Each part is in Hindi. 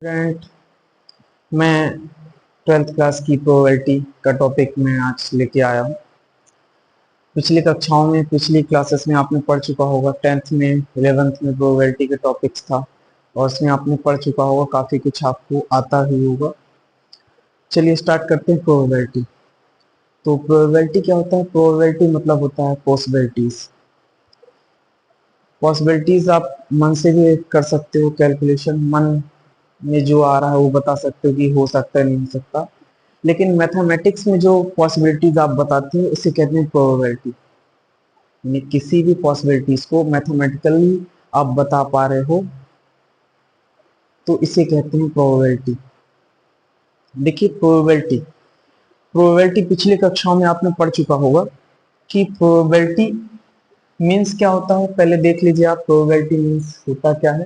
स्टूडेंट, मैं 12th क्लास की प्रोबेबिलिटी का टॉपिक मैं आज लेके आया हूँ। पिछली कक्षाओं में पिछली क्लासेस में आपने पढ़ चुका होगा। 10th में 11th में प्रोबेबिलिटी के टॉपिक्स था और उसमें आपने पढ़ चुका होगा, काफ़ी कुछ आपको आता ही होगा। चलिए स्टार्ट करते हैं प्रोबेबिलिटी। तो प्रोबेबिलिटी क्या होता है? प्रोबेबिलिटी मतलब होता है पॉसिबिलिटीज। पॉसिबिलिटीज आप मन से भी कर सकते हो, कैलकुलेशन मन में जो आ रहा है वो बता सकते हो कि हो सकता है नहीं हो सकता। लेकिन मैथमेटिक्स में जो पॉसिबिलिटीज आप बताते हो उसे कहते हैं प्रोबेबिलिटी। यानी किसी भी पॉसिबिलिटीज को मैथमेटिकली आप बता पा रहे हो तो इसे कहते हैं प्रोबेबिलिटी। देखिए प्रोबेबिलिटी प्रोबेबिलिटी पिछली कक्षाओं में आपने पढ़ चुका होगा कि प्रोबेबिलिटी मीन्स क्या होता है। पहले देख लीजिए आप प्रोबेबिलिटी मीन्स होता क्या है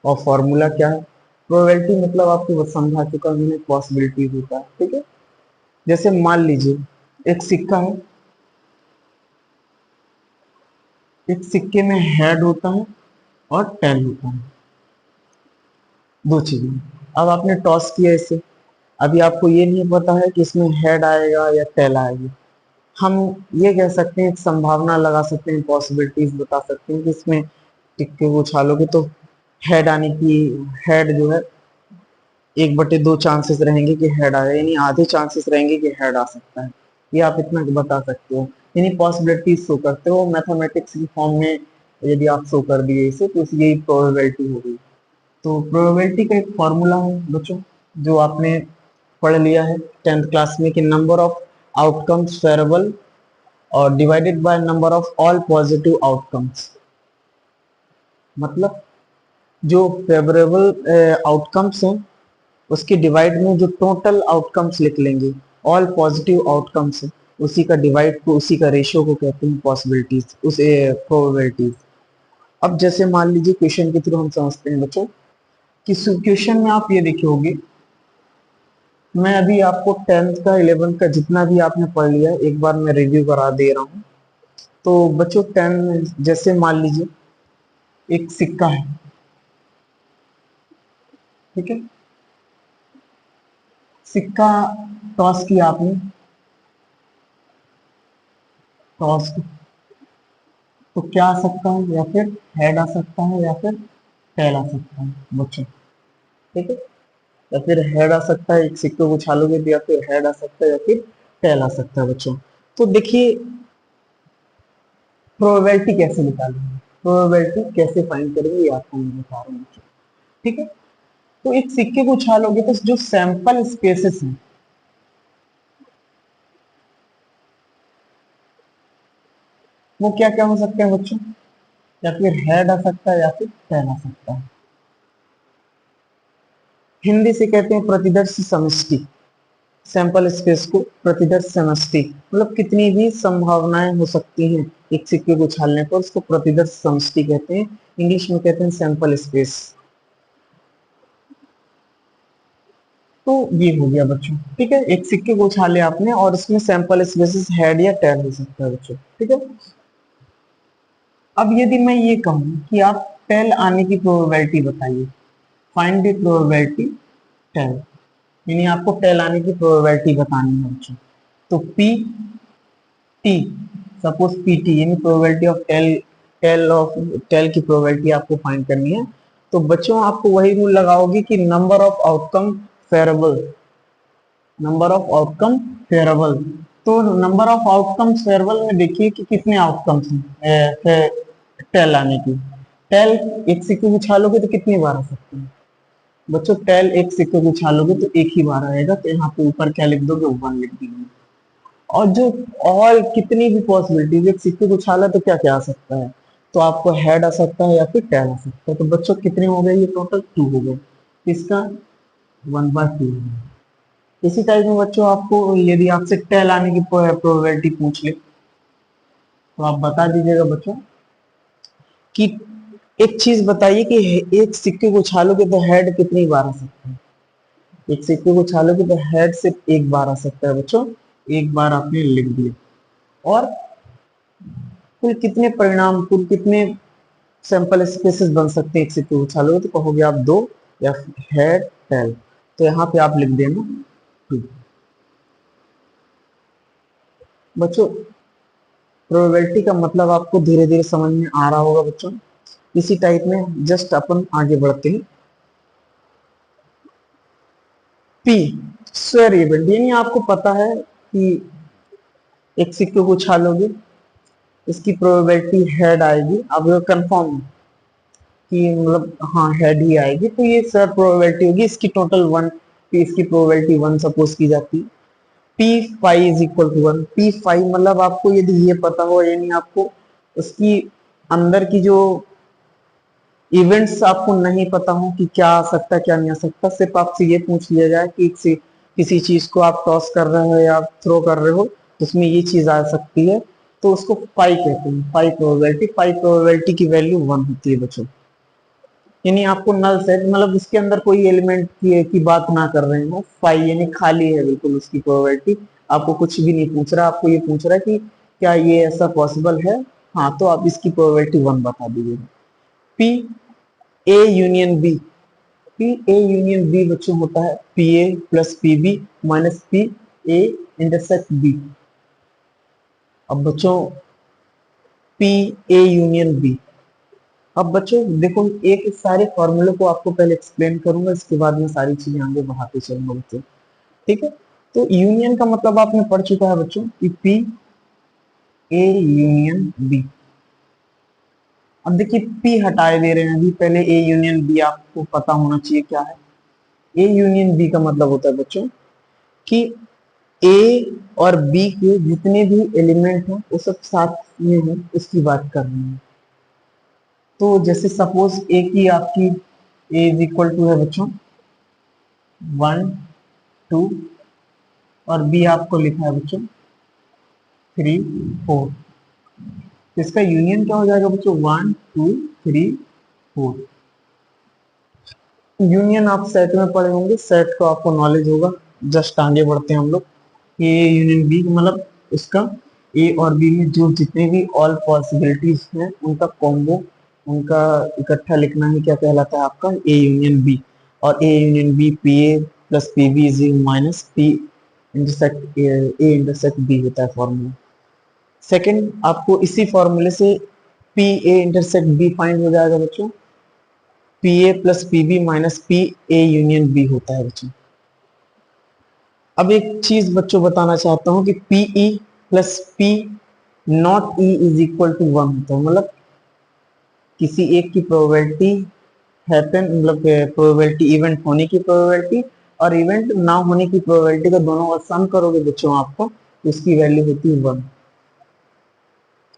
और फॉर्मूला क्या है। प्रोबेबिलिटी मतलब आपको समझा चुका हूं, पॉसिबिलिटी होता है। ठीक है, जैसे मान लीजिए एक सिक्का है, एक सिक्के में हेड होता है और टेल होता है, दो चीजें। अब आपने टॉस किया इसे, अभी आपको ये नहीं पता है कि इसमें हेड आएगा या टेल आएगी। हम ये कह सकते हैं, एक संभावना लगा सकते हैं, पॉसिबिलिटीज बता सकते हैं कि इसमें टिक्के को उछालोगे तो हेड आने की, हेड जो है 1/2 चांसेस रहेंगे कि हेड आए, यानी आधे चांसेस रहेंगे कि हेड आ सकता है। ये आप इतना बता सकते हो, यानी पॉसिबिलिटीज शो करते हो मैथमेटिक्स की फॉर्म में। यदि आप शो कर दिए इसे तो यही प्रोबेबिलिटी हो गई। तो प्रोबेबिलिटी का एक फॉर्मूला है बच्चों, जो आपने पढ़ लिया है 10th क्लास में, कि नंबर ऑफ आउटकम्स फेरेबल और divided by number of all positive outcomes. मतलब जो फेवरेबल आउटकम्स हैं उसके डिवाइड में जो टोटल आउटकम्स लिख लेंगे, ऑल पॉजिटिव आउटकम्स है, उसी का डिवाइड को, उसी का रेशियो को कहते हैं पॉसिबिलिटीज, उसे प्रोबेबिलिटीज। अब जैसे मान लीजिए क्वेश्चन के थ्रू हम समझते हैं बच्चों कि क्वेश्चन में आप ये देखे होंगे, मैं अभी आपको 10th का 11th का जितना भी आपने पढ़ लिया एक बार मैं रिव्यू करा दे रहा हूँ। तो बच्चों 10 जैसे मान लीजिए एक सिक्का है, ठीक है, सिक्का टॉस किया आपने, टॉस तो क्या आ सकता है, या फिर हेड आ सकता है या फिर टेल आ सकता है बच्चों। ठीक है, या फिर हेड आ सकता है, एक सिक्के को उछालोगे तो या फिर हेड आ सकता है या फिर टेल आ सकता है बच्चों। तो देखिए प्रोबेबिलिटी कैसे निकालेंगे, प्रोबेबिलिटी कैसे फाइंड करेंगे, ये आपको मैं बता रहा हूँ बच्चों। ठीक है, तो एक सिक्के को उछालोगे तो जो सैंपल स्पेसेस हैं वो क्या क्या हो सकते हैं बच्चों, या फिर हेड आ सकता है या फिर टेल आ सकता है। हिंदी से कहते हैं प्रतिदर्श समष्टि। सैंपल स्पेस को प्रतिदर्श समष्टि, मतलब कितनी भी संभावनाएं हो सकती हैं एक सिक्के को उछालने पर, उसको प्रतिदर्श समष्टि कहते हैं। इंग्लिश में कहते हैं सैंपल स्पेस। तो ये हो गया बच्चों। ठीक है, एक सिक्के को उछाले आपने और इसमें सैंपल स्पेसेस हेड या टेल हो सकता है बच्चों। ठीक है, अब यदि मैं ये कहूँ कि आप टेल आने की प्रोबेबिलिटी बताइए, फाइंड द प्रोबेबिलिटी टेल, यानी आपको टेल आने की प्रोबेबिलिटी बतानी है बच्चों। तो P T, suppose P T यानी प्रोबेबिलिटी ऑफ टेल, टेल की प्रोबेबिलिटी आपको फाइंड करनी है। तो बच्चों आपको वही रूल लगाओगे कि number of outcome favourable, number of outcome favourable. तो नंबर ऑफ आउटकम फेरेबल में देखिए कि कितने आउटकम्स हैं टेल आने की। टेल एक सिक्के को उछालोगे तो कितनी बार आ सकते हैं बच्चों, टेल एक सिक्के को उछालोगे तो एक ही बार आएगा, तो यहाँ पे ऊपर क्या लिख दोगे, 1 लिख दोगे। और जो और कितनी भी पॉसिबिलिटीज, एक सिक्के को उछाला तो क्या क्या आ सकता है, तो आपको हेड आ सकता है या फिर टेल आ सकता है। तो बच्चों कितने हो गए, ये टोटल 2 हो गए, इसका 1/2। इसी टाइप में बच्चों आपको यदि आपसे टेल आने की प्रोबेबिलिटी पूछ ले तो आप बता दीजिएगा बच्चों कि एक चीज बताइए कि एक सिक्के को उछालोगे तो हेड कितनी बार आ सकता है। एक सिक्के को उछालोगे तो हेड सिर्फ एक बार आ सकता है बच्चों, एक बार आपने लिख दिया। और कुल कितने परिणाम, कुल कितने सैंपल स्पेसेस बन सकते हैं एक सिक्के को उछालोगे, तो कहोगे आप 2, या हेड टेल, तो यहाँ पे आप लिख देना 2। बच्चों प्रोबेबिलिटी का मतलब आपको धीरे धीरे समझ में आ रहा होगा बच्चों। इसी टाइप में जस्ट अपन आगे बढ़ते हैं। पी स्क्वायर इवेंट, यानी आपको पता है कि एक सिक्के को उछालोगे, इसकी प्रोबेबिलिटी हेड आएगी। अब कंफर्म कि मतलब हाँ हेड ही आएगी, तो ये सर प्रोबेबिलिटी होगी इसकी टोटल 1। इसकी प्रोबेबिलिटी 1 सपोज की जाती है। P five is equal to 1। P five मतलब आपको यदि ये पता हो, यानी आपको उसकी अंदर की जो इवेंट्स आपको नहीं पता हो कि क्या आ सकता है क्या नहीं आ सकता, सिर्फ आपसे ये पूछ लिया जाए कि किसी चीज को आप टॉस कर रहे हो या आप थ्रो कर रहे हो तो उसमें ये चीज आ सकती है, तो उसको पाई कहते हैं। पाई प्रोबेबिलिटी की वैल्यू 1 होती है बच्चों। यानी आपको नल सेट मतलब उसके अंदर कोई एलिमेंट की बात ना कर रहे हो, फाइव यानी खाली है बिल्कुल उसकी प्रोबेबिलिटी। आपको कुछ भी नहीं पूछ रहा, आपको ये पूछ रहा है कि क्या ये ऐसा पॉसिबल है, हाँ तो आप इसकी प्रोबेबिलिटी 1 बता दीजिए। P A union B, P A union B बच्चों होता है P A plus P B minus P A intersect B. अब बच्चों पी ए यूनियन बी, अब बच्चों देखो एक सारे फॉर्मूले को आपको पहले एक्सप्लेन करूंगा, इसके बाद में सारी चीजें आगे बढ़ाते चलूंगा बच्चों, ठीक है। तो यूनियन का मतलब आपने पढ़ चुका है बच्चों कि पी ए यूनियन बी। अब देखिए पी हटाए दे रहे हैं अभी, पहले ए यूनियन बी आपको पता होना चाहिए क्या है। ए यूनियन बी का मतलब होता है बच्चों कि ए और बी के जितने भी एलिमेंट हैं वो सब साथ में हैं, उसकी बात कर रहे हैं। तो जैसे सपोज ए की आपकी ए इज इक्वल टू है बच्चों 1 2, और बी आपको लिखा है बच्चों 3 4। तो इसका यूनियन क्या हो जाएगा बच्चों 1 2 3 4। यूनियन आप सेट में पढ़े होंगे, सेट को आपको नॉलेज होगा। जस्ट आगे बढ़ते हैं हम लोग। ए यूनियन बी मतलब उसका ए और बी में जो जितने भी ऑल पॉसिबिलिटीज हैं उनका कॉम्बो, उनका इकट्ठा लिखना ही क्या कहलाता है आपका ए यूनियन बी। और A union B P A plus P B is minus P intersect A intersect B होता है फॉर्मूला। सेकंड आपको इसी फॉर्मूले से P A intersect B find हो जाएगा बच्चों। P A plus P B minus P A union B होता है बच्चों। अब एक चीज बच्चों बताना चाहता हूं कि P E plus P not E is equal to 1 होता है। मतलब किसी एक की प्रोबेबिलिटी हैपन मतलब प्रोबेबिलिटी इवेंट होने की प्रोबेबिलिटी और इवेंट ना होने की प्रोबेबिलिटी का दोनों का सम करोगे बच्चों आपको, तो उसकी वैल्यू होती है 1।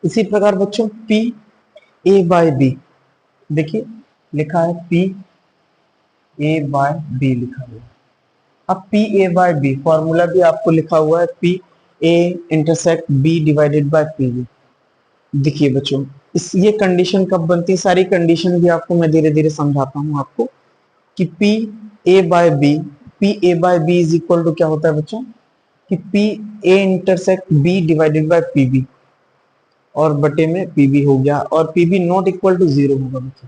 इसी प्रकार बच्चों पी ए बाय बी, देखिए लिखा है पी ए बाय बी लिखा हुआ है। अब P A by B formula भी आपको लिखा हुआ है P A intersect B divided by P B. देखिए बच्चों इस ये कंडीशन कब बनती है, सारी कंडीशन भी आपको मैं धीरे धीरे समझाता हूँ आपको कि P A by B, P A by B is equal to क्या होता है बच्चों कि P A intersect B divided by P B, और बटे में पी बी हो गया, और P B not equal to 0 होगा बच्चों।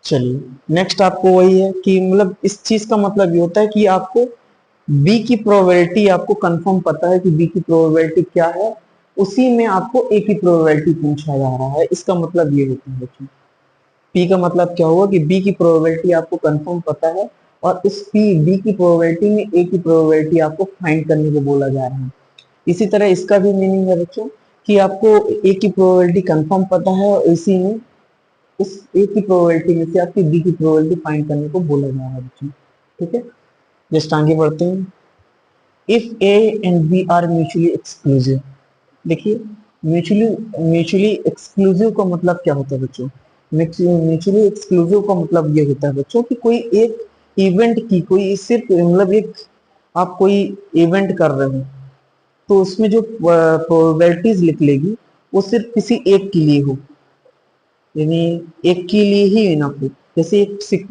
चलिए नेक्स्ट आपको वही है कि मतलब इस चीज का मतलब ये होता है कि आपको बी की प्रोबेबिलिटी आपको कंफर्म पता है कि बी की प्रोबेबिलिटी क्या है, उसी में आपको ए की प्रोबेबिलिटी पूछा जा रहा है, इसका मतलब ये होता है बच्चों। पी का मतलब क्या हुआ कि बी की प्रोबेबिलिटी आपको कंफर्म पता है और इस पी बी की प्रोबेबिलिटी में ए की प्रोबेबिलिटी आपको फाइंड करने को बोला जा रहा है। इसी तरह इसका भी मीनिंग है बच्चों कि आपको ए की प्रोबेबिलिटी कंफर्म पता है और इसी में उस ए की प्रोबेबिलिटी में से आपकी बी की प्रोबेबिलिटी फाइंड करने को बोला जा रहा है बच्चों, ठीक है। जस्ट आगे बढ़ते हैं। If A and B are mutually exclusive, देखिए म्यूचुअली म्यूचुअली एक्सक्लूसिव का मतलब क्या होता है बच्चों। म्यूचुअली एक्सक्लूसिव का मतलब ये होता है बच्चों कि कोई एक इवेंट की कोई सिर्फ मतलब एक आप कोई इवेंट कर रहे हो तो उसमें जो प्रोबेबिलिटीज लिख लेगी वो सिर्फ किसी एक के लिए हो, यानी एक के लिए ही इनफ हो। जैसे एक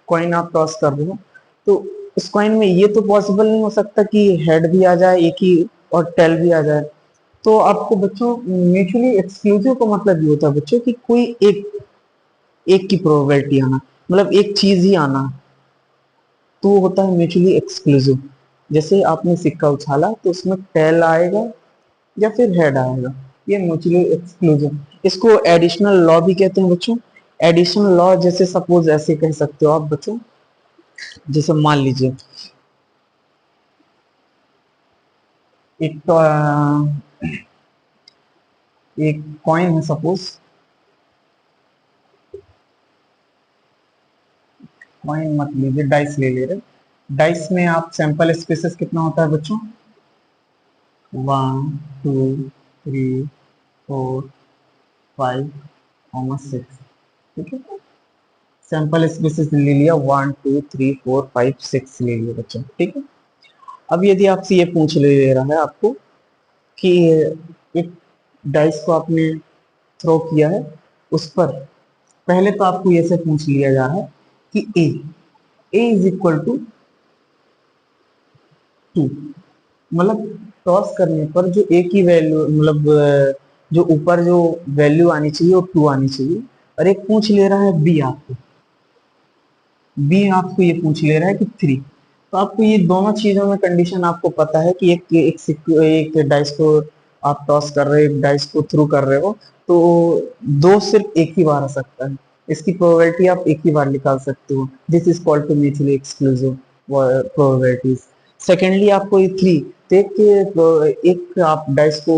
कॉइन आप टॉस कर रहे हो तो उस कॉइन में ये तो पॉसिबल नहीं हो सकता कि हेड भी आ जाए एक ही और टेल भी आ जाए। तो आपको बच्चों म्यूचुअली एक्सक्लूसिव का मतलब ये होता है बच्चों कि कोई एक की प्रोबेबिलिटी आना। मतलब एक चीज ही आना, तो वो होता है म्यूचुअली एक्सक्लूसिव। जैसे आपने सिक्का उछाला तो उसमें टेल आएगा या फिर हेड आएगा, ये म्यूचुअली एक्सक्लूसिव। इसको एडिशनल लॉ भी कहते हैं बच्चों। एडिशनल लॉ जैसे सपोज ऐसे कह सकते हो आप बच्चों, जैसे मान लीजिए एक तो एक कॉइन है सपोज, कॉइन मत लीजिए, डाइस ले रहे। डाइस में आप सैंपल स्पेसेस कितना होता है बच्चों, 1 2 3 4 5 6, ठीक है। सैंपल स्पेसेस ले लिया, 1 2 3 4 5 6 ले लिया बच्चों, ठीक है। अब यदि आपसे ये पूछ ले रहा है आपको कि एक डाइस को आपने थ्रो किया है, उस पर पहले तो आपको ये से पूछ लिया जा रहा है कि ए इज इक्वल टू 2, मतलब टॉस करने पर जो ए की वैल्यू, मतलब जो ऊपर जो वैल्यू आनी चाहिए वो 2 आनी चाहिए। और एक पूछ ले रहा है बी आपको, बी आपको ये पूछ ले रहा है कि 3। तो आपको ये दोनों चीजों में कंडीशन आपको पता है कि एक डाइस को आप टॉस कर रहे हो, एक डाइस को थ्रू कर रहे हो, तो दो सिर्फ एक ही बार आ सकता है। इसकी प्रोबेबिलिटी आप एक ही बार निकाल सकते हो। This is called two mutually exclusive probabilities. Secondly आपको ये 3, तो एक आप डाइस को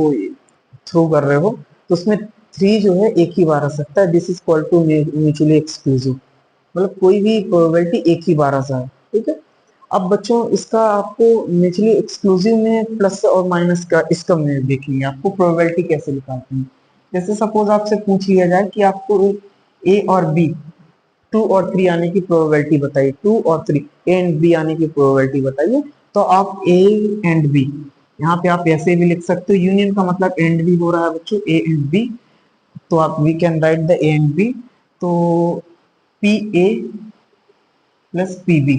थ्रू कर रहे हो, तो उसमें 3 जो है एक ही बार आ सकता है। This is called two mutually exclusive, मतलब कोई भी प्रोबेबिलिटी एक ही बार आ जाए, ठीक है। अब बच्चों इसका आपको म्यूचुअली एक्सक्लूसिव में प्लस और माइनस का इसका में देखेंगे आपको प्रोबेबिलिटी कैसे निकालते हैं। जैसे सपोज आपसे पूछ लिया जाए कि आपको ए और बी 2 और 3 आने की प्रोबेबिलिटी बताइए, 2 और 3 ए एंड बी आने की प्रोबेबिलिटी बताइए। तो आप ए एंड बी, यहाँ पे आप ऐसे भी लिख सकते हो, यूनियन का मतलब एंड भी हो रहा है बच्चों, ए एंड बी। तो आप we can write the A and B. तो P A plus P B,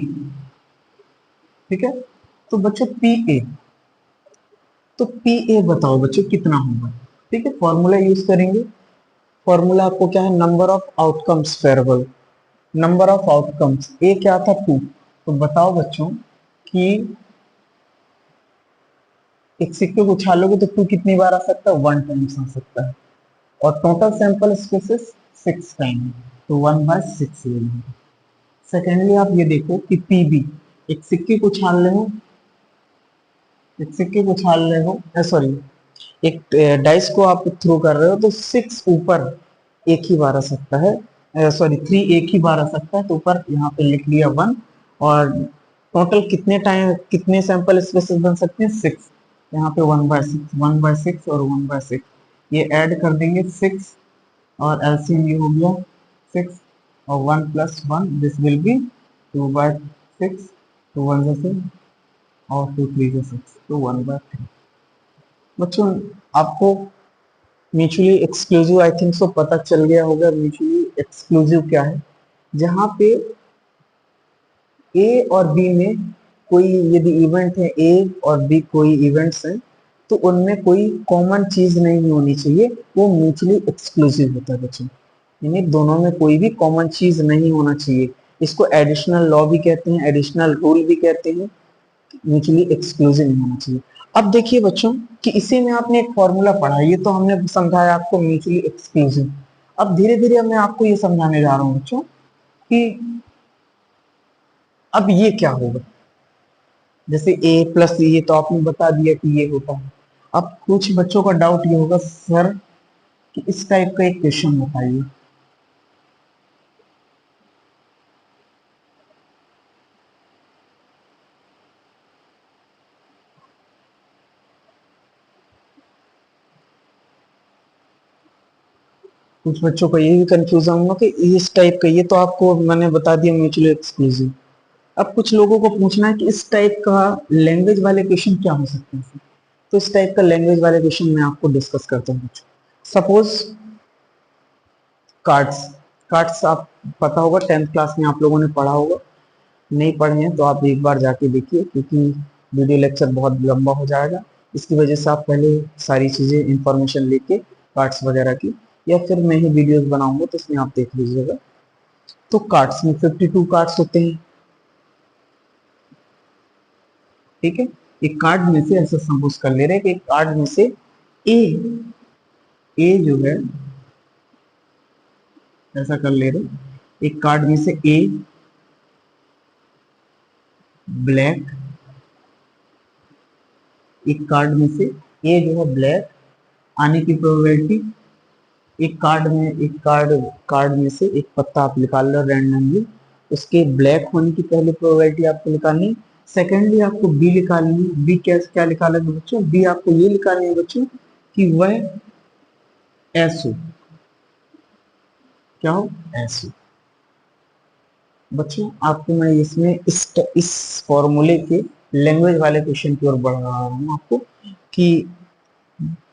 ठीक है। तो बच्चों पी ए, तो पी ए बताओ बच्चों कितना होगा, ठीक है। फॉर्मूला यूज करेंगे। फॉर्मूला आपको क्या है, number of outcomes variable, number of outcomes, A क्या था 2। तो बताओ बच्चों कि एक सिक्के को उछालोगे तो 2 कितनी बार आ सकता है, 1 टाइम्स आ सकता है। और टोटल सैंपल स्पेसेस 6 टाइम, तो 1/6 ले लेंगे। सेकेंडली आप ये देखो कि पी बी, एक सिक्के को उछाल रहे हो, एक सिक्के को उछाल रहे हो, सॉरी एक डाइस को आप थ्रो कर रहे हो, तो 6 ऊपर एक ही बार आ सकता है, सॉरी 3 एक ही बार आ सकता है, तो ऊपर यहाँ पे लिख लिया 1। और टोटल कितने टाइम, कितने सैंपल स्पेसेस बन सकते हैं, 6। यहाँ पे 1/6, 1/6 और 1/6 ये ऐड कर देंगे 6, और एलसीएम ये हो गया 6, और 1 + 1 दिस विल बी 2/6, तो 1 से 6 और 2 3 से 6, तो 1/3। बच्चों आपको mutually exclusive I think so पता चल गया होगा, म्यूचुअली एक्सक्लूसिव क्या है। जहां पे ए और बी में कोई यदि इवेंट है, ए और बी कोई इवेंट्स हैं, तो उनमें कोई कॉमन चीज नहीं होनी चाहिए, वो म्यूचुअली एक्सक्लूसिव होता है बच्चों। यानी दोनों में कोई भी कॉमन चीज नहीं होना चाहिए। इसको एडिशनल लॉ भी कहते हैं, एडिशनल रूल भी कहते हैं। म्यूचुअली एक्सक्लूसिव नहीं होना चाहिए। अब देखिए बच्चों कि इसी में आपने एक फॉर्मूला पढ़ा, ये तो हमने समझाया आपको म्यूचुअली एक्सक्लूसिव। अब धीरे धीरे मैं आपको ये समझाने जा रहा हूँ बच्चों कि अब ये क्या होगा। जैसे ए प्लस ये तो आपने बता दिया कि ये होता है। अब कुछ बच्चों का डाउट ये होगा, सर कि इस टाइप का एक क्वेश्चन बताइए। कुछ बच्चों को ये भी कंफ्यूजन होगा कि इस टाइप का, ये तो आपको मैंने बता दिया म्यूचुअली एक्सक्लूसिव। अब कुछ लोगों को पूछना है कि इस टाइप का लैंग्वेज वाले क्वेश्चन क्या हो सकते हैं। तो इस टाइप का लैंग्वेज वाले क्वेश्चन मैं आपको डिस्कस करता हूँ। सपोज कार्ड्स, कार्ड्स आप पता होगा 10th क्लास में आप लोगों ने पढ़ा होगा। नहीं पढ़े हैं तो आप एक बार जाके देखिए, क्योंकि वीडियो लेक्चर बहुत लंबा हो जाएगा। इसकी वजह से आप पहले सारी चीज़ें इंफॉर्मेशन लेके कार्ड्स वगैरह की, या फिर मैं ही वीडियोस बनाऊंगा तो उसमें आप देख लीजिएगा। तो कार्ड्स में 52 कार्ड्स होते हैं, ठीक है। एक कार्ड में से ऐसा सपोज कर ले रहे हैं कि एक कार्ड में से ए ए जो है, ऐसा कर ले रहे एक कार्ड में से ए ब्लैक, एक कार्ड में से ए जो है ब्लैक आने की प्रोबेबिलिटी, एक कार्ड में से एक पत्ता आप निकाल लो रैंडमली, उसके ब्लैक होने की पहली प्रोबेबिलिटी आपको निकालनी। सेकेंडली आपको बी निकालनी है। बी क्या क्या निकालना है बच्चों? बी आपको ये निकालनी है बच्चों कि वह एस हो, क्या हो? एस हो। बच्चों आपको मैं इसमें इस फॉर्मूले के लैंग्वेज वाले क्वेश्चन की ओर बढ़ रहा हूँ आपको कि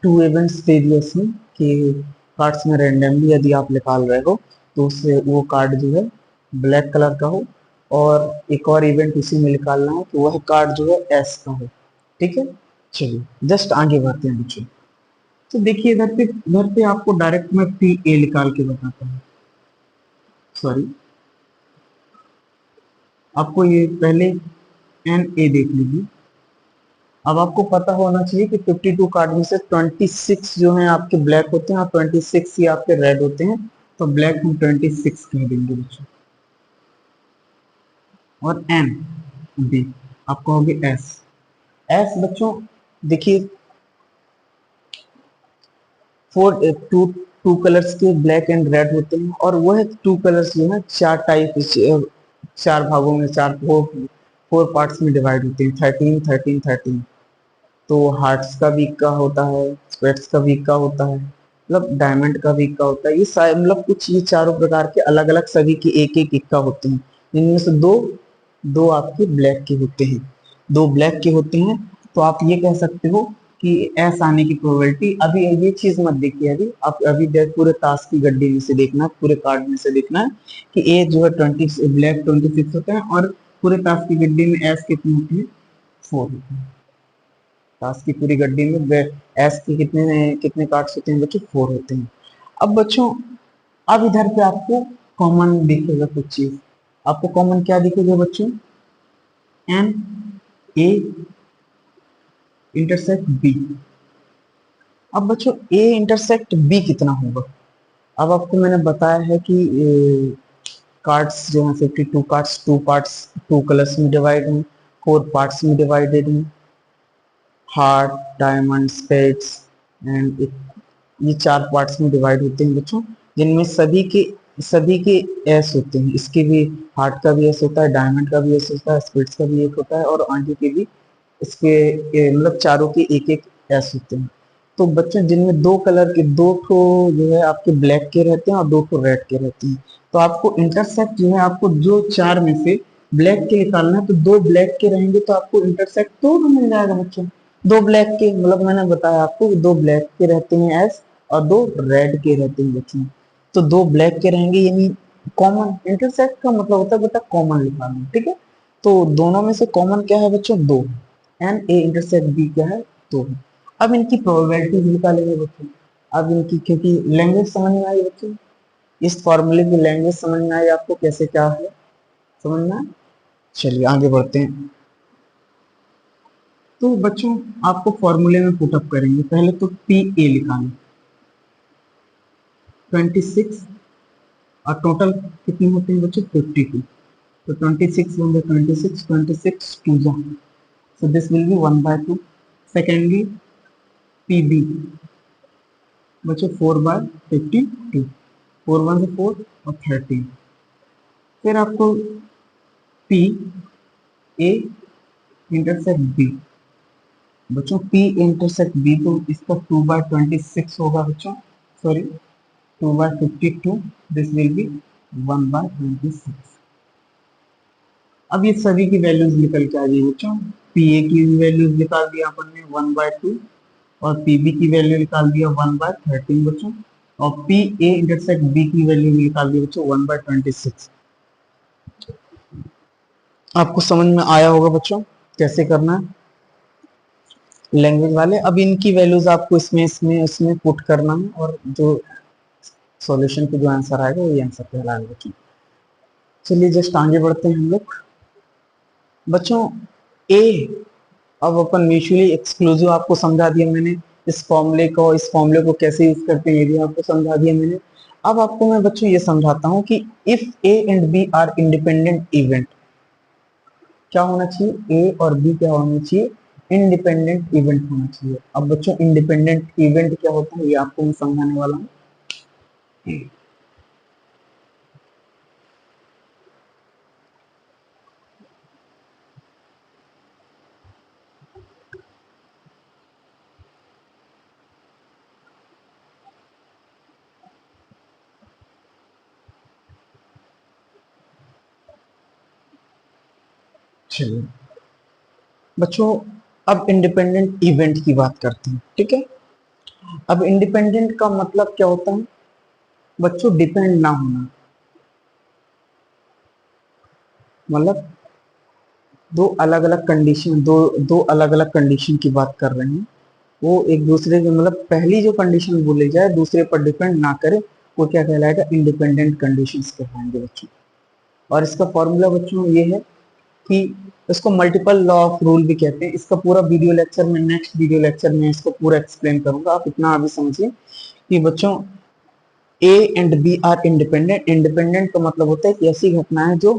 टू इवेंट्स वेरियस में कि कार्ड्स में रैंडमली यदि आप निकाल रहे हो तो उससे वो कार्ड जो है ब्लैक कलर का हो, और एक और इवेंट उसी में निकालना है कि वह कार्ड जो है एस का हो, ठीक है। चलिए जस्ट आगे बढ़ते हैं बच्चों। तो देखिए इधर पे आपको डायरेक्ट मैं पी ए निकाल के बताता हूँ, सॉरी आपको ये पहले एन ए देख लीजिए। अब आपको पता होना चाहिए कि 52 कार्ड में से 26 जो हैं आपके ब्लैक होते हैं और 26 ही आपके रेड होते हैं, तो ब्लैक हम 26 कह देंगे बच्चों। और एन बी आप कहोगे एस। एस बच्चों देखिए फोर टू टू कलर्स के ब्लैक एंड रेड होते हैं, और वह टू कलर्स जो है चार टाइप, चार भागों में, चार फोर फोर पार्ट्स में डिवाइड होते हैं, 13 13 13। तो हार्ट्स का वीक का होता है, स्पेट्स का वीक का होता है, मतलब डायमंड का वीक का होता है। ये सारे मतलब कुछ ये चारों प्रकार के अलग अलग सभी के एक एक इक्का होते हैं, जिनमें से दो दो आपके ब्लैक के होते हैं, दो ब्लैक के होते हैं। तो आप ये कह सकते हो कि एस आने की प्रोबेबिलिटी, अभी ये चीज मत देखिए, अभी आप अभी पूरे ताश की गड्डी में से देखना, पूरे कार्ड में से देखना है कि ए जो है 20 ब्लैक 26 होता है, और पूरे ताश की गड्डी में एस कितनी होती है? 4 होती है। ताश की पूरी गड्डी में एस के कितने कितने कार्ड्स होते हैं बच्चों? 4 होते हैं। अब बच्चों अब इधर पे आपको कॉमन दिखेगा कुछ चीज, आपको कॉमन क्या दिखेगा बच्चों? N A intersect B. अब बच्चों ए इंटरसेक्ट बी कितना होगा? अब आपको मैंने बताया है कि कार्ड्स जो है 52 cards, two parts, two colours में डिवाइड हैं, फोर पार्ट्स में डिवाइडेड हैं, हार्ट, डायमंड, स्पेड्स एंड ये चार पार्ट्स में डिवाइड होते हैं बच्चों, जिनमें सभी के एस होते हैं। इसके भी हार्ट का भी एस होता है, डायमंड का भी एस होता है, स्पिरिट्स का भी एक होता है, और आंटी के भी इसके मतलब चारों के एक एक एस होते हैं। तो बच्चों जिनमें दो कलर के दो ठो जो है आपके ब्लैक के रहते हैं और दो ठो रेड के रहते हैं, तो आपको इंटरसेक्ट जो है आपको जो चार में से ब्लैक के निकालना है, तो दो ब्लैक के रहेंगे तो आपको इंटरसेक्ट तो मिल जाएगा बच्चों। दो ब्लैक के मतलब मैंने बताया आपको कि दो ब्लैक के रहते हैं एस और दो रेड के रहते हैं बच्चों। तो दो ब्लैक के रहेंगे, यानी कॉमन इंटरसेक्ट का मतलब होता है बेटा कॉमन निकालना, ठीक है। तो दोनों में से कॉमन क्या है बच्चों? दो। एन ए इंटरसेक्ट बी क्या है? दो है। अब इनकी प्रोबेबिलिटी निकालेंगे बच्चों। अब इनकी क्योंकि लैंग्वेज समझ में आई बच्चों, इस फॉर्मूले की लैंग्वेज समझ में आई आपको कैसे क्या है समझ में आया? चलिए आगे बढ़ते हैं। तो बच्चों आपको फॉर्मूले में पुटअप करेंगे, पहले तो पी ए निकालें 26, और टोटल कितने होते हैं बच्चों? 52। तो 26 वन 26, 26 टू जा, so this will be 1/2। secondly pb बच्चों 4/52, 4 1 से 4 और 13। फिर आपको पी ए इंटरसेक्ट बी, बच्चों पी इंटरसेक्ट बी, तो इसका 2/26 होगा बच्चों, सॉरी 2/52, दिस विल बी 1/26। अब ये सभी की वैल्यूज निकल के आ गई बच्चों। पी ए की वैल्यूज निकाल दिया अपन ने 1/2, और पी बी की वैल्यू निकाल दिया 1/13 बच्चों, और पी ए इंटरसेक्ट बी की वैल्यू निकाल दी बच्चों 1/26। आपको समझ में आया होगा बच्चों कैसे करना है लैंग्वेज वाले। अब इनकी वैल्यूज आपको इसमें इसमें इसमें पुट करना है, और जो सॉल्यूशन पे जो आंसर आएगा वही आंसर कहलाएगा बच्चों। चलिए जस्ट आगे बढ़ते हैं हम लोग बच्चों। ए, अब अपन म्यूचुअली एक्सक्लूसिव आपको समझा दिया मैंने, इस फॉर्मूले को कैसे यूज करते हैं ये भी आपको समझा दिया मैंने। अब आपको मैं बच्चों ये समझाता हूँ कि if A and B are independent event, क्या होना चाहिए, ए और बी क्या होना चाहिए, इंडिपेंडेंट इवेंट होना चाहिए। अब बच्चों इंडिपेंडेंट इवेंट क्या होता है ये आपको मैं समझाने वाला हूँ। चलिए बच्चों, अब इंडिपेंडेंट इवेंट की बात करते हैं, ठीक है। अब इंडिपेंडेंट का मतलब क्या होता है बच्चों, डिपेंड ना होना। मतलब दो अलग अलग कंडीशन, दो अलग अलग कंडीशन की बात कर रहे हैं। वो एक दूसरे के, मतलब पहली जो कंडीशन बोली जाए दूसरे पर डिपेंड ना करे, वो क्या कहलाएगा, इंडिपेंडेंट कंडीशंस कहलाएंगे बच्चों। और इसका फॉर्मूला बच्चों ये है कि इसको मल्टीपल लॉ ऑफ रूल भी कहते हैं। इसका पूरा वीडियो लेक्चर में, नेक्स्ट वीडियो लेक्चर में इसको पूरा एक्सप्लेन करूंगा। आप इतना अभी समझिए कि बच्चों A and B are independent. Independent का मतलब होता है कि ऐसी घटना है जो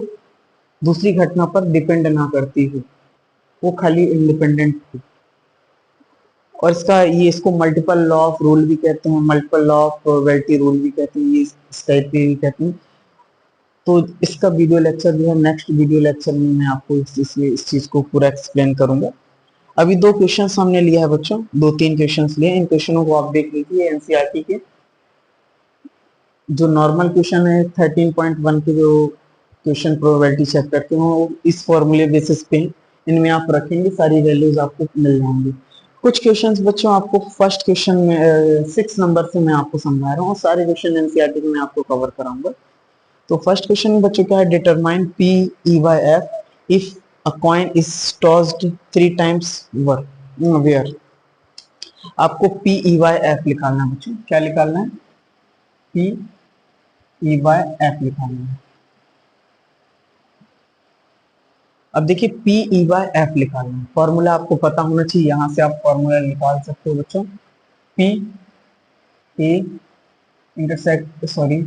दूसरी घटना पर डिपेंड ना करती हो, वो खाली इंडिपेंडेंट थी। और इसको मल्टीपल लॉ ऑफ रूल भी कहते हैं, multiple law of probability rule भी कहते हैं, ये इस टाइप के भी कहते हैं। तो इसका वीडियो लेक्चर जो है नेक्स्ट वीडियो लेक्चर में मैं आपको इस चीज को पूरा एक्सप्लेन करूंगा। अभी दो क्वेश्चंस हमने लिया है बच्चों, दो तीन क्वेश्चंस लिए, इन क्वेश्चनों को आप देख लीजिए। एनसीईआरटी के जो नॉर्मल क्वेश्चन है 13.1 के जो क्वेश्चन प्रोबेबिलिटी चेक करते हो वो इस फॉर्मूले बेसिस पे इनमें आप रखेंगे, सारी वैल्यूज आपको मिल जाएंगी। कुछ क्वेश्चंस बच्चों आपको फर्स्ट क्वेश्चन में 6 नंबर से मैं आपको समझा रहा हूँ, सारे क्वेश्चन एनसीईआरटी में मैं आपको कवर कराऊंगा। तो फर्स्ट क्वेश्चन बच्चों क्या है, determine P E by F if a coin is tossed 3 times where. आपको पी ई बाई एफ निकालना है बच्चों, क्या निकालना है, पी ई बाय एफ निकालना है। अब देखिए पी ई बाय एफ निकालना है, फॉर्मूला आपको पता होना चाहिए, यहां से आप फॉर्मूला निकाल सकते हो बच्चों। P A intersect sorry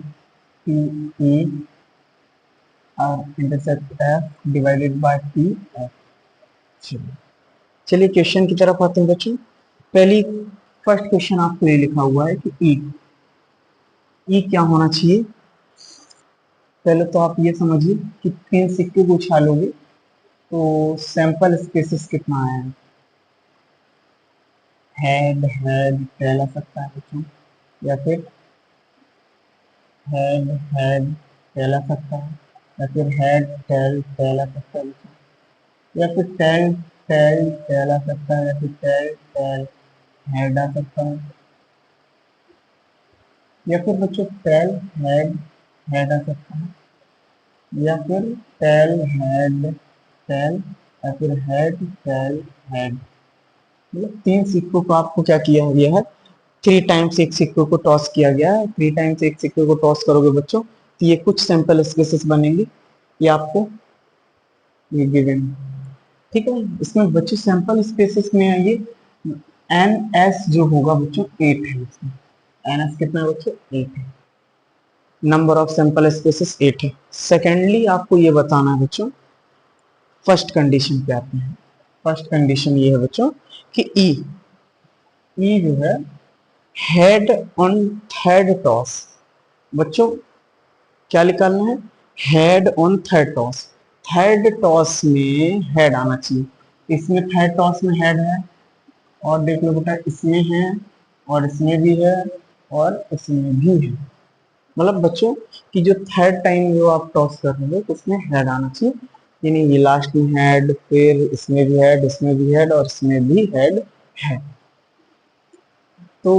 P E और intersect F divided by P F. चलिए क्वेश्चन की तरफ आते हैं बच्चों। पहली फर्स्ट क्वेश्चन आपको ये लिखा हुआ है कि ई क्या होना चाहिए। पहले तो आप ये समझिए कि 3 सिक्के को उछालोगे तो सैंपल स्पेसिस कितना आया है। हेड हेड कहला सकता है बच्चों, या फिर हेड हेड कहला सकता है, या फिर हेड टेल कहला सकता है बच्चों, या फिर टेल टेल कहला सकता है, या फिर टेल टेल हेड आ सकता है, या फिर बच्चों टेल हेड हेड आ सकता है, या फिर टेल हेड टेल, या फिर हेड टेल हेड। मतलब 3 सिक्कों को आपको क्या किया गया है, 3 टाइम्स एक सिक्के को टॉस किया गया है। 3 टाइम्स एक सिक्के को टॉस करोगे बच्चों तो ये कुछ सैंपल स्पेसेस बनेंगे, ये आपको ये गिवन, ठीक है। इसमें बच्चों सैंपल स्पेसेस में ये एन एस जो होगा बच्चों 8 है, इसमें एन एस कितना है बच्चों, 8 है। नंबर ऑफ सैंपल स्पेसेस 8 है। सेकेंडली आपको ये बताना है बच्चों, फर्स्ट कंडीशन पे आते हैं। फर्स्ट कंडीशन ये है बच्चों कि ई जो है हेड ऑन थर्ड टॉस। बच्चों क्या निकालना है, head on third toss. Third toss में हेड आना चाहिए। इसमें थर्ड टॉस में हेड है, और देख लो बेटा इसमें है, और इसमें भी है, और इसमें भी है। मतलब बच्चों कि जो थर्ड टाइम जो आप टॉस कर रहे हो उसमें हेड आना चाहिए, यानी ये लास्ट में हेड, फिर इसमें भी हेड, इसमें भी हेड, और इसमें भी हेड है। तो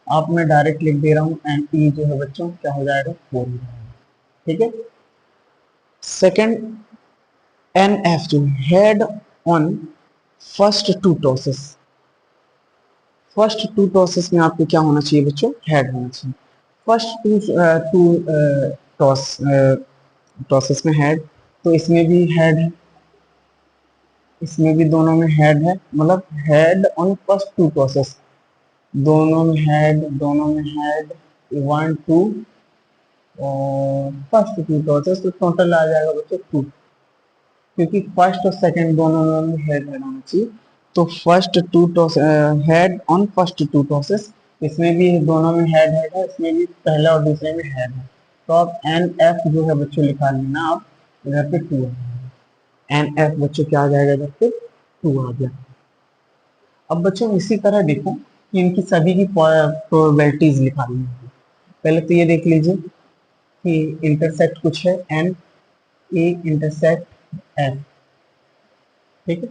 आप मैं डायरेक्ट लिख दे रहा हूँ एंड ई जो है बच्चों क्या हो जाएगा, 4 हो जाएगा, ठीक है। सेकेंड एन एफ जो head on first 2 tosses. First 2 tosses में आपको क्या होना चाहिए बच्चों, हेड होना चाहिए। फर्स्ट टू टॉस प्रोसेस में हेड, तो इसमें भी हेड है, इसमें भी दोनों में हेड है, मतलब head on first two process, दोनों में हेड, दोनों में हेड, वन टू और फर्स्ट टू प्रोसेस, तो टोटल आ जाएगा बच्चों टू, क्योंकि फर्स्ट और सेकंड दोनों में हेड हेड होना चाहिए। तो first two head on first two process, इसमें भी दोनों में हेड हेड है, इसमें भी पहला और दूसरे में हेड है। तो अब एन एफ जो है बच्चों लिखा लेना, आप इधर पे टू है, एन एफ बच्चों क्या आ जाएगा इधर पे टू आ गया। अब बच्चों इसी तरह देखो कि इनकी सभी की प्रोबेबिलिटीज निकालनी है। पहले तो ये देख लीजिए कि इंटरसेक्ट कुछ है एन, ए इंटरसेक्ट एफ, ठीक है।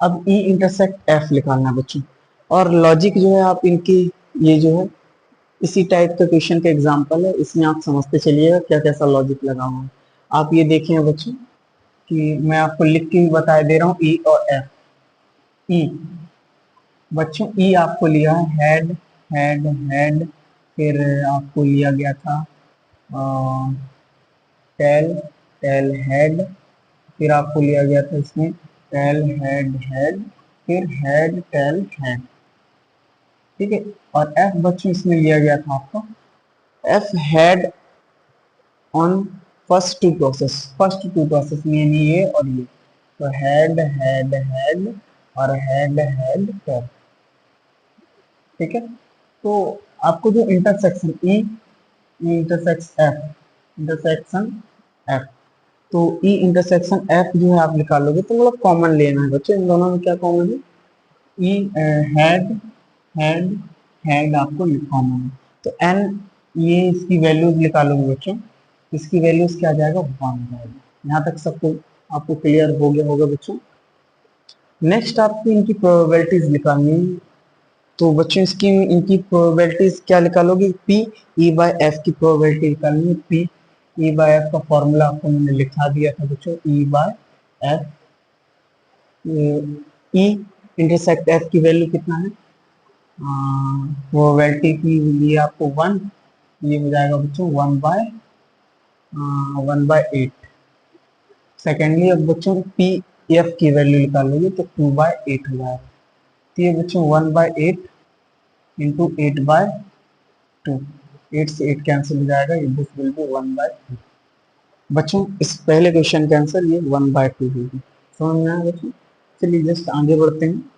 अब ई इंटरसेक्ट एफ निकालना है बच्चों, और लॉजिक जो है आप इनकी, ये जो है इसी टाइप का क्वेश्चन का एग्जांपल है, इसमें आप समझते चलिएगा क्या कैसा लॉजिक लगा हुआ है। आप ये देखें बच्चों कि मैं आपको लिख के भी बता दे रहा हूँ ई और एफ। ई बच्चों, ई आपको लिया हेड हेड हेड, फिर आपको लिया गया था टेल टेल हेड, फिर आपको लिया गया था इसमें टेल हेड हेड, फिर हेड टेल हेड, ठीक है। और एफ बच्चों इसमें लिया गया था आपका F head on first two process में, यानी ये और ये, तो हेड हेड हेड और हेड हेड टेल, ठीक है। तो आपको जो इंटरसेक्शन ई इंटरसेक्शन एफ, तो ई इंटरसेक्शन एफ जो है आप निकालोगे तो मतलब कॉमन लेना है बच्चों, इन दोनों में क्या कॉमन है, ई हेड हेड हेड आपको कॉमन है। तो एन, ये इसकी वैल्यूज निकालोगे बच्चों, इसकी वैल्यूज क्या आ जाएगा, वन जाएगा। यहाँ तक सबको आपको क्लियर हो गया होगा बच्चों। नेक्स्ट आपको इनकी प्रोबेबिलिटीज निकालनी है। तो बच्चों इसकी इनकी प्रोबेबिलिटीज क्या निकालोगे, पी ई बाय एफ की प्रोबेबिलिटी निकालनी है। पी ई बाय एफ का फॉर्मूला आपको मैंने लिखा दिया था बच्चों, ई by F, E intersect F की वैल्यू कितना है, प्रोबेबिलिटी की लिए आपको वन, ये हो जाएगा बच्चों वन बाय एट। सेकेंडली अब बच्चों पी एफ की वैल्यू निकालोगे तो टू बाय एट हो जाएगा। तो ये बच्चों one by eight into eight by two, eight से एट कैंसिल हो जाएगा, ये this will be one by two. बच्चों इस पहले क्वेश्चन का आंसर ये वन बाय टू होगी। समझ में आया बच्चों? चलिए जस्ट आगे बढ़ते हैं।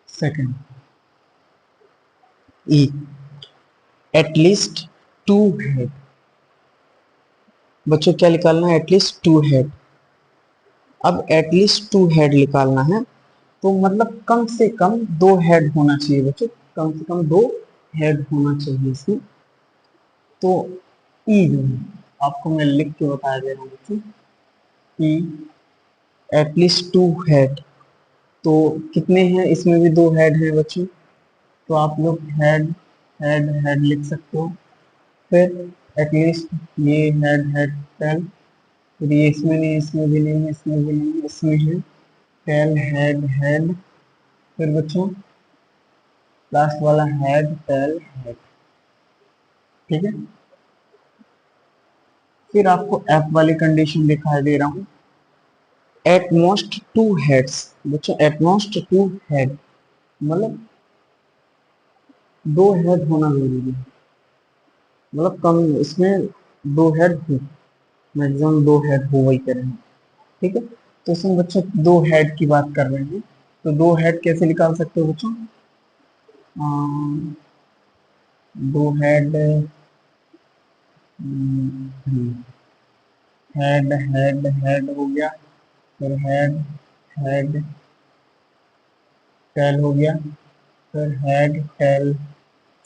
Second E, at least to head, बच्चों क्या निकालना है, एटलीस्ट टू हेड। अब एटलीस्ट टू हेड निकालना है, तो मतलब कम से कम दो हेड होना चाहिए बच्चों, कम से कम दो हेड होना चाहिए इसमें। तो ई जो है आपको मैं लिख के बता दे रहा हूँ बच्चों, ई एटलीस्ट टू हेड, तो कितने हैं, इसमें भी दो हेड हैं बच्चों, तो आप लोग हेड हेड हेड लिख सकते हो। फिर एटलीस्ट ये हेड हेड टेल, फिर ये इसमें नहीं, इसमें भी नहीं, इसमें भी नहीं, इसमें है टेल हेड हेड, फिर बच्चों लास्ट वाला हेड टेल हेड, ठीक है। फिर आपको एफ वाली कंडीशन दिखाई दे रहा हूँ, एट मोस्ट टू हेड्स, बच्चों एट मोस्ट टू हेड, मतलब दो हेड होना जरूरी है, मतलब कम इसमें दो हेड हो, मैक्सिमम दो हेड हो वही करेंगे, ठीक है। तो इसमें बच्चों दो हेड की बात कर रहे हैं, तो दो हेड कैसे निकाल सकते हो बच्चों, दो हेड, हेड हेड हेड हो गया, फिर हेड हेड टेल हो गया, फिर हेड टेल।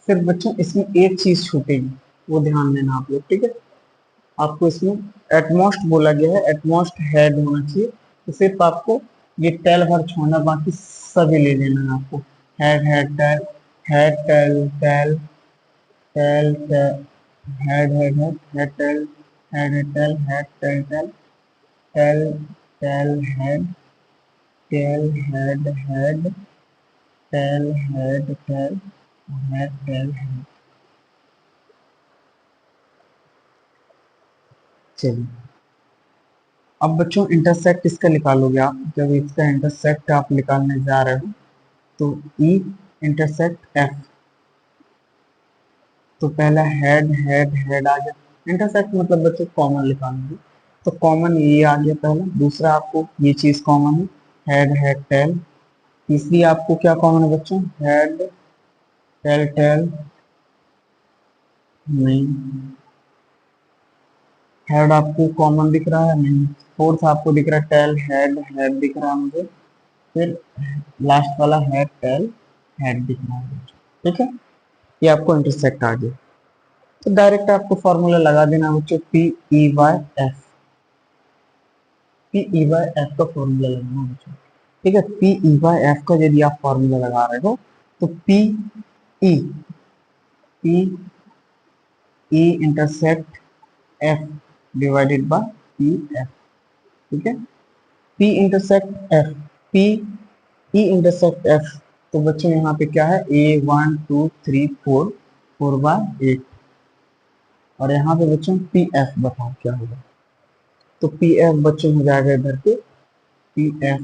फिर बच्चों इसमें एक चीज छूटेगी, वो ध्यान देना आप लोग, ठीक है। आपको इसमें एटमोस्ट बोला गया है, एटमोस्ट हेड होना चाहिए, तो सिर्फ आपको ये टेल भर छोड़ना, बाकी सभी ले लेना है आपको, head head tail, head tail tail tail tail, head head head head tail, head head tail, head tail tail, tail tail head, tail head head, tail head tail, head tail head, चलिए, अब बच्चों इंटरसेक्ट इसका निकालोगे आप। जब इसका इंटरसेक्ट आप निकालने जा रहे हो तो ई इंटरसेक्ट एफ, तो पहला हेड हेड हेड आ गया। इंटरसेक्ट मतलब बच्चों कॉमन निकालेंगे, तो कॉमन ये आ गया पहला। दूसरा आपको ये चीज कॉमन है, हेड हेड टेल। तीसरी आपको क्या कॉमन है बच्चों, हेड टेल टेल, नहीं। हेड आपको कॉमन दिख रहा है, नहीं। फोर्थ आपको दिख रहा है टेल हेड हेड दिख रहा है मुझे। फिर लास्ट वाला हेड टेल हेड दिख रहा है, ठीक है। ये आपको इंटरसेक्ट आ गया, तो डायरेक्ट आपको फॉर्मूला लगा देना बच्चों, P E by F. P E by F का फॉर्मूला लगाना बच्चों, ठीक है। पी ई वाई एफ का यदि आप फॉर्मूला लगा रहे हो तो P E, P E intersect F divided by P F, ठीक है। पी इंटरसेक्ट एफ, पी ई इंटरसेक्ट एफ, तो बच्चों यहाँ पे क्या है, ए 1 2 3 4, 4/8। और यहाँ पे बच्चों पी एफ बताओ क्या होगा, तो पी एफ बच्चों हो जाएगा इधर पे पी एफ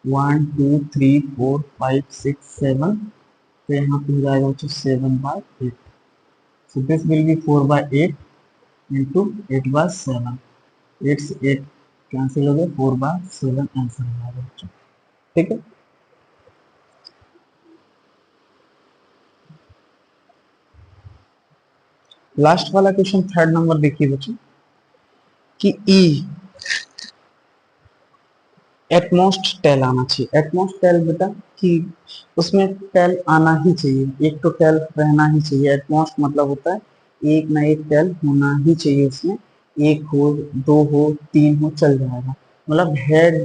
1 2 3 4 5 6 7, तो यहाँ पे हो जाएगा बच्चों 7/8। So this will B 4/8 into 8/7। 8 से 8 कैंसिल हो गया, 4/7 आंसर हो जाएगा बच्चों, ठीक है। लास्ट वाला क्वेश्चन थर्ड नंबर देखिए बच्चों, कि ई एटमोस्ट टेल आना चाहिए। एटमोस्ट टेल बेटा कि उसमें टेल आना ही चाहिए, एक तो टेल रहना ही चाहिए। एटमोस्ट मतलब होता है एक ना एक टेल होना ही चाहिए उसमें, एक हो दो हो तीन हो चल जाएगा। मतलब हेड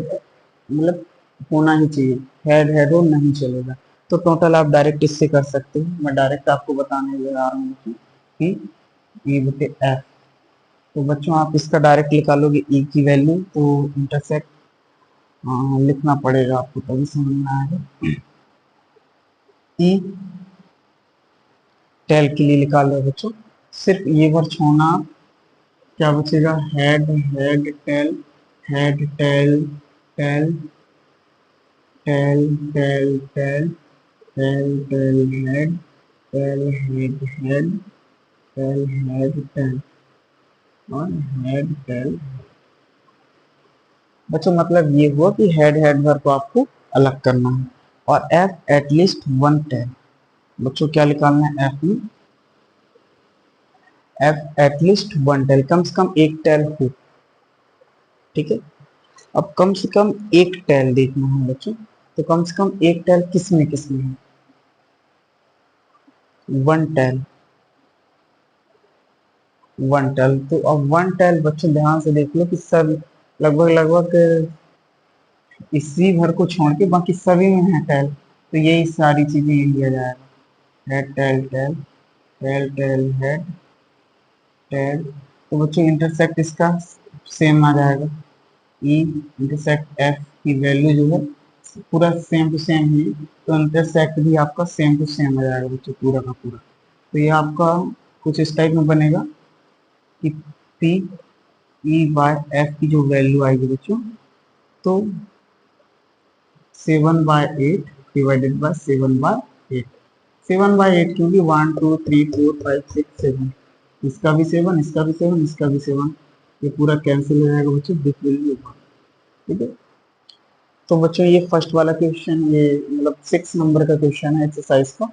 मतलब होना ही चाहिए, हेड हेड हो नहीं चलेगा। तो टोटल आप डायरेक्ट इससे कर सकते हो, मैं डायरेक्ट आपको बताने जा रहा हूँ कि ई बटे एफ। तो बच्चों आप इसका डायरेक्ट निकालोगे ई की वैल्यू, तो इंटरसेक्ट लिखना पड़ेगा आपको तभी समझ में आएगा। ई टेल के लिए निकाल रहे बच्चों, सिर्फ ये बार छोड़ना, क्या बचेगा, head head tail, head tail tail, tail tail tail, tail tail head, tail head head, tail head tail, और हेड टेल। बच्चों मतलब ये हुआ कि हेड हेड वर्ड को आपको अलग करना है। और एफ एटलीस्ट वन टेल, बच्चों क्या निकालना है एफ में, एफ एटलीस्ट वन टेल, कम से कम एक टेल हो, ठीक है। अब कम से कम एक टेल देखना है बच्चों, तो कम से कम एक टेल किसमें है, वन टेल, वन टेल। तो अब वन टेल बच्चों ध्यान से देख लो कि सब लगभग लगभग इसी भर को छोड़ के बाकी सभी में है टेल, तो यही सारी चीजें ये लिया जाएगा, head tail tail, tail tail head tail. तो बच्चों इंटरसेक्ट इसका सेम आ जाएगा, ई इंटरसेक्ट एफ की वैल्यू जो है पूरा सेम टू सेम ही, तो इंटरसेक्ट भी आपका सेम टू सेम आ जाएगा बच्चों पूरा का पूरा। तो ये आपका कुछ इस टाइप में बनेगा कि पी ई बाय एफ की जो वैल्यू आएगी बच्चों, तो 7/8 डिवाइडेड बाय 7/8। 7/8 क्योंकि 1 2 3 4 5 6 7, इसका भी 7, इसका भी 7, इसका भी 7, ये पूरा कैंसिल हो जाएगा बच्चों, दिस विल बी 1, ठीक है। तो बच्चों ये फर्स्ट वाला क्वेश्चन, ये मतलब 6 नंबर का क्वेश्चन है एक्सरसाइज का,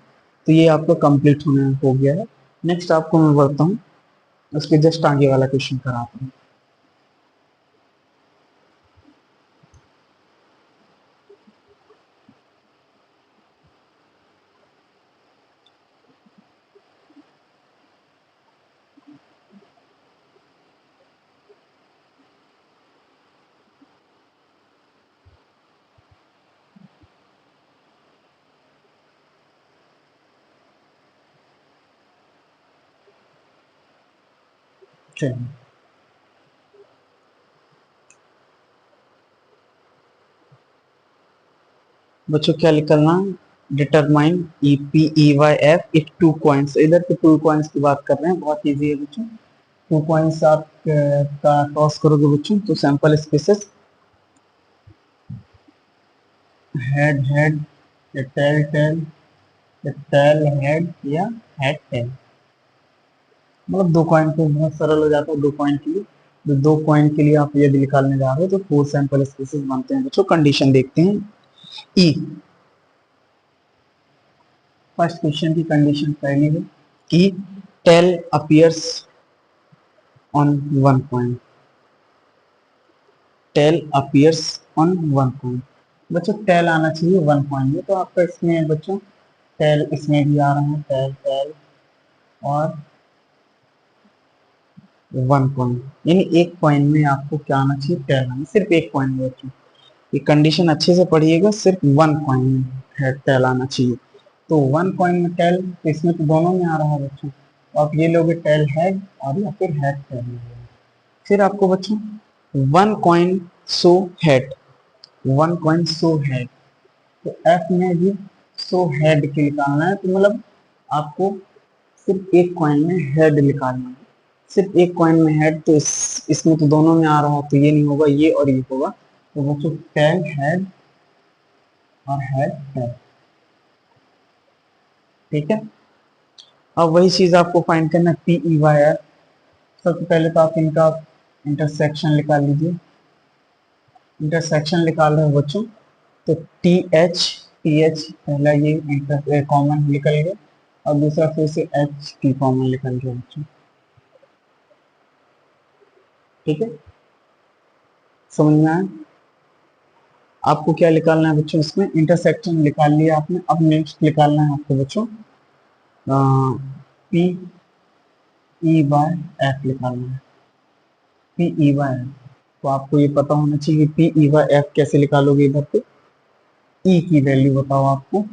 तो ये आपका कंप्लीट होने हो गया है। नेक्स्ट आपको मैं बताता हूँ, उसके जस्ट आगे वाला क्वेश्चन कराता हूँ। चलिए बच्चों क्या निकलना, determine E by F if two coins, इधर पे टू कॉइन्स की बात कर रहे हैं, बहुत इजी है बच्चों। 2 पॉइंट्स आप का टॉस करोगे बच्चों तो सैंपल स्पेसेस हेड हेड, या टेल टेल, या टेल हेड, या हेड टेल। मतलब 2 कॉइन पे बहुत सरल हो जाता है 2 कॉइन के लिए। तो 2 कॉइन के लिए आप यदि निकालने जा रहे हो तो 4 सैंपल स्पेसेस बनते हैं बच्चों। कंडीशन देखते हैं ई। फर्स्ट क्वेश्चन की कंडीशन पहली है कि tail appears on 1 coin. Tail appears on 1 coin. बच्चों टेल आना चाहिए 1 कॉइन में, तो आपका इसमें बच्चों टेल इसमें भी आ रहा है, टेल टेल और 1 कॉइन, यानी 1 कॉइन में आपको क्या आना चाहिए, टेल आना, सिर्फ 1 कॉइन में बच्चों। ये कंडीशन अच्छे से पढ़िएगा, सिर्फ 1 कॉइन में है टेल आना चाहिए। तो 1 कॉइन में टेल, तो इसमें तो दोनों में आ रहा है बच्चों। तो आप ये लोगे टेल हेड और या फिर हेड टेल लोगे। फिर आपको बच्चों 1 coin so head, 1 coin so head, तो एफ में भी सो हेड के निकालना है। तो मतलब आपको सिर्फ 1 कॉइन में हेड निकालना है, सिर्फ 1 कॉइन में हेड। तो इसमें तो दोनों में आ रहा है, तो ये नहीं होगा, ये और ये होगा। तो बच्चों टेल हेड और हेड टेल, ठीक है। अब वही चीज आपको फाइंड करना है पी ई वाई आर। सबसे पहले तो आप इनका इंटरसेक्शन निकाल लीजिए। इंटरसेक्शन निकाल रहे हो बच्चों, तो टी एच पहला ये कॉमन निकल गया, और दूसरा फिर से एच की कॉमन निकल गया बच्चों, ठीक है। समझ में आया? आपको क्या निकालना है बच्चों, इसमें इंटरसेक्शन निकाल लिया आपने। अब नेक्स्ट निकालना है आपको बच्चों पी ई बाय एफ निकालना है। पी ई बाय एफ, तो आपको ये पता होना चाहिए पी ई बाय एफ कैसे निकालोगे। इधर पे ई की वैल्यू बताओ आपको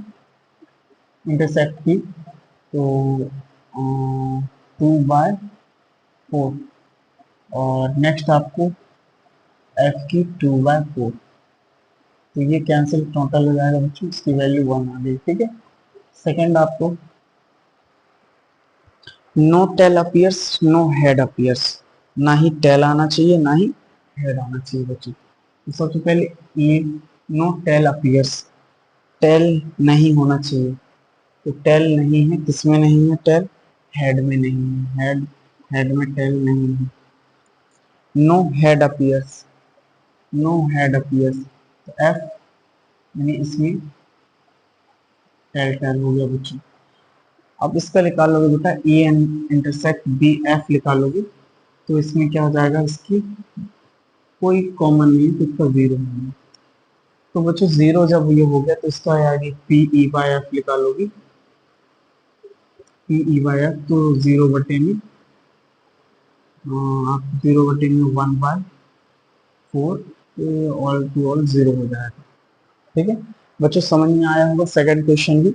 इंटरसेक्ट की, तो 2/4, और नेक्स्ट आपको एफ की 2/4। तो ये कैंसिल टोटल हो जाएगा बच्चों, इसकी वैल्यू 1 आ गई, ठीक है। सेकेंड आपको no tail appears no head appears, ना ही टेल आना चाहिए ना ही हेड आना चाहिए बच्चों। तो सबसे पहले ये नो टेल अपीयर्स, टेल नहीं होना चाहिए। तो टेल नहीं है, किसमें नहीं है टेल, हेड में नहीं है, हेड हेड में टेल नहीं है। No head appears, no head appears, तो एफ यानी इसमें टेल टेल हो गया बच्चों। अब इसका निकालोगे बेटा A N intersect B F निकालोगे, तो इसमें क्या हो जाएगा, इसकी कोई कॉमन नहीं है, तो इसका जीरो है। तो बच्चों जीरो जब ये हो गया तो इसका आएगी पी ई बाई एफ निकालोगी, पी ई बाई एफ, तो जीरो बटे में आप 0/में 1/4, ऑल टू ऑल जीरो हो जाएगा, ठीक है। बच्चों समझ में आया होगा सेकंड क्वेश्चन भी।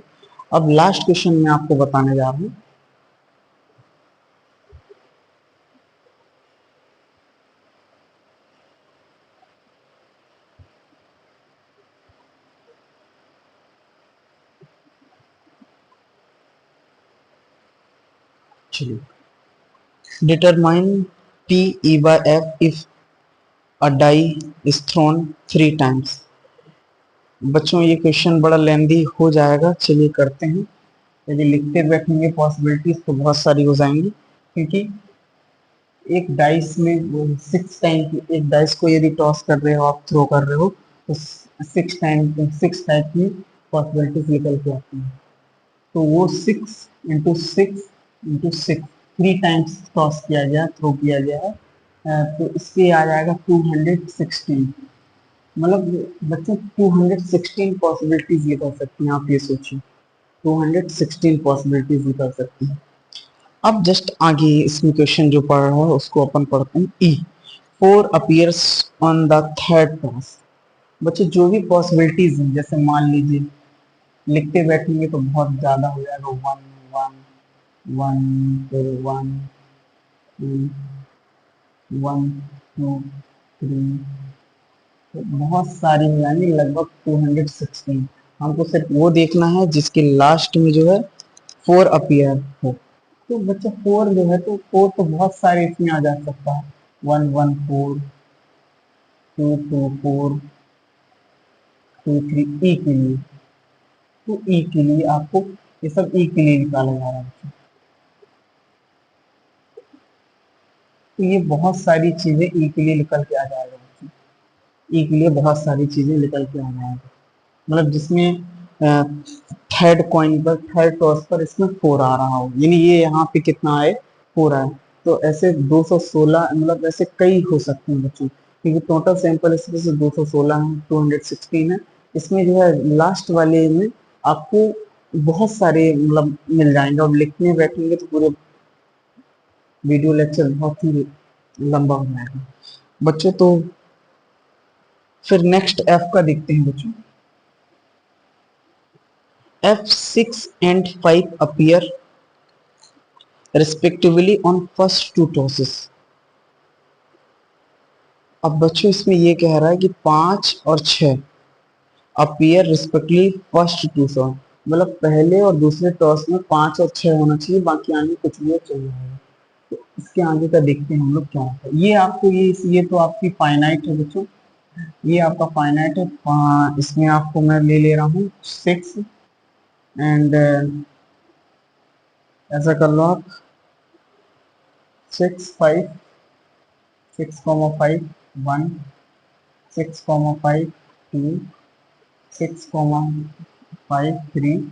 अब लास्ट क्वेश्चन मैं आपको बताने जा रहा हूँ। चलिए, determine P E by F if a die is thrown 3 times. बच्चों ये क्वेश्चन बड़ा लेंदी हो जाएगा, चलिए करते हैं। यदि लिखते बैठेंगे पॉसिबिलिटीज तो बहुत सारी हो जाएंगी, क्योंकि एक डाइस में वो 6 टाइम की, एक डाइस को यदि टॉस कर रहे हो, आप थ्रो कर रहे हो, तो 6 टाइप की पॉसिबिलिटीज निकल के आती हैं। तो वो 6 × 6 × 6 3 टाइम्स टॉस किया गया, थ्रो किया गया है। तो इसके आ जाएगा 216। मतलब बच्चों 216 पॉसिबिलिटीज निकल सकती हैं, आप ये सोचिए 216 पॉसिबिलिटीज निकल सकती हैं। अब जस्ट आगे इसमें क्वेश्चन जो पढ़ रहा है उसको अपन पढ़ते हैं। ई 4 appears on the third toss. बच्चे जो भी पॉसिबिलिटीज हैं, जैसे मान लीजिए लिखते बैठेंगे तो बहुत ज्यादा हो जाएगा, 1 1 1 1 2 3, तो बहुत सारी हो जाएंगी, लगभग 216। हमको सिर्फ वो देखना है जिसके लास्ट में जो है 4 अपीयर हो। तो बच्चा 4 जो है तो 4 तो बहुत सारे इसमें आ जा सकता है, 1 1 4, 2 2 4, 2 3 ई के लिए। तो ई के लिए आपको ये सब ई के लिए निकाला जा रहा है। तो ये बहुत सारी चीजें ई के लिए निकल के आ जाएगा, ई के लिए बहुत सारी चीजें निकल के आ जाएगा। मतलब जिसमें थर्ड कॉइन पर, थर्ड टॉस पर इसमें 4 आ रहा हो, यानी ये यहाँ पे कितना है, 4 है। तो ऐसे 216, मतलब ऐसे कई हो सकते हैं बच्चों, क्योंकि टोटल सैंपल इसमें से 216 है, 216 है। इसमें जो है लास्ट वाले में आपको बहुत सारे मतलब मिल जाएंगे, और लिखने बैठेंगे तो पूरे वीडियो लेक्चर बहुत ही लंबा हो जाएगा बच्चों। तो फिर नेक्स्ट एफ का देखते हैं बच्चों। F6 and 5 appear respectively on first two tosses। अब बच्चों इसमें ये कह रहा है कि 5 और 6 appear respectively first two toss, मतलब पहले और दूसरे टॉस में 5 और 6 होना चाहिए, बाकी आगे कुछ भी चाहिए। तो इसके आगे का देखते हैं हम लोग क्या होता है। ये आपको ये तो आपकी फाइनाइट है बच्चों, ये आपका फाइनाइट है। इसमें आपको मैं ले ले रहा हूँ 6 एंड ऐसा कर लो आप 6 5, 6 5 1, 6 5 2, 6 5 3,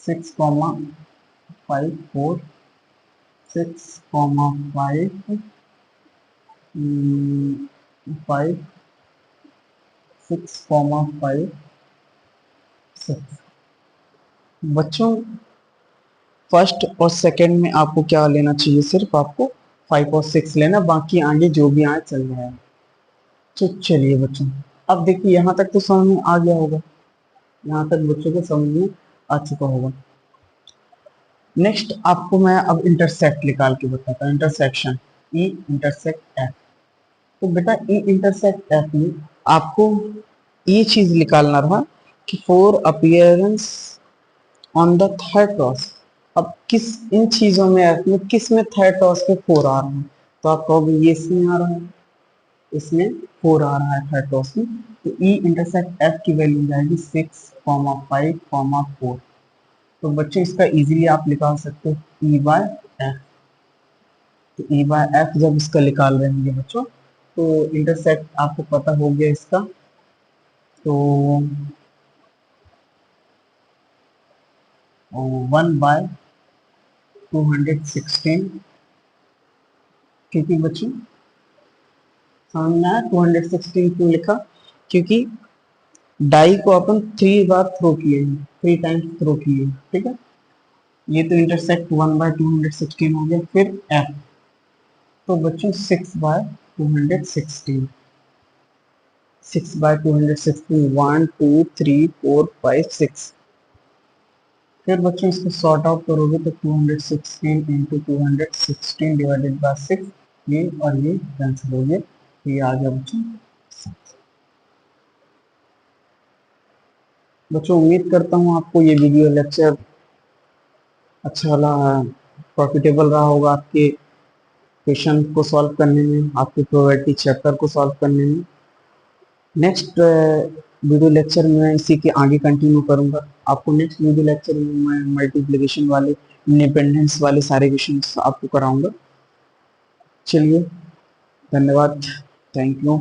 6 5 4, 6 5 5, 6 5 6। बच्चों फर्स्ट और सेकंड में आपको क्या लेना चाहिए, सिर्फ आपको 5 और 6 लेना, बाकी आगे जो भी आए चल रहा है। तो चलिए बच्चों, अब देखिए यहाँ तक तो समझ में आ गया होगा, यहाँ तक बच्चों को समझ में आ चुका होगा। नेक्स्ट आपको मैं अब इंटरसेक्ट निकाल के बताता हूँ, इंटरसेक्शन, ई इंटरसेक्ट एफ। तो बेटा ई इंटरसेक्ट एफ में आपको ये चीज निकालना रहा कि 4 appearance on the third toss. अब किस इन चीजों में एफ में किस में थर्ड टॉस पे 4 आ रहा है, तो आप कहोगे ये इसमें आ रहा है, इसमें 4 आ रहा है थर्ड टॉस में। तो ई इंटरसेक्ट एफ की वैल्यू जाएगी 6 5 4। तो बच्चे इसका इजीली आप निकाल सकते हो ई बाय एफ। तो ई बाय एफ जब इसका निकाल रहे होंगे बच्चों, तो इंटरसेक्ट आपको पता हो गया इसका। तो 1 बाय 216, क्योंकि बच्चों समझ में आया 216 क्यों लिखा, क्योंकि डाई को अपन 3 बार थ्रो किए हैं, 3 टाइम्स थ्रो किए, ठीक है। ये तो इंटरसेक्ट 1 बाय 216 हो गया। फिर एफ, तो बच्चों 6 बाय 216, 6 बाय 216, 1 2 3 4 5 6। फिर बच्चों इसको सॉर्ट आउट करोगे तो 216 इंटू 216 डिवाइडेड बाय 6, ये और ये कैंसिल हो गए, ये आ गया बच्चों। बच्चों उम्मीद करता हूँ आपको ये वीडियो लेक्चर अच्छा लगा, प्रॉफिटेबल रहा होगा आपके क्वेश्चन को सॉल्व करने में, आपके प्रोबेबिलिटी चैप्टर को सॉल्व करने में। नेक्स्ट वीडियो लेक्चर में मैं इसी के आगे कंटिन्यू करूंगा। आपको नेक्स्ट वीडियो लेक्चर में मैं मल्टीप्लिकेशन वाले, इंडिपेंडेंस वाले सारे क्वेश्चन आपको कराऊंगा। चलिए, धन्यवाद, थैंक यू।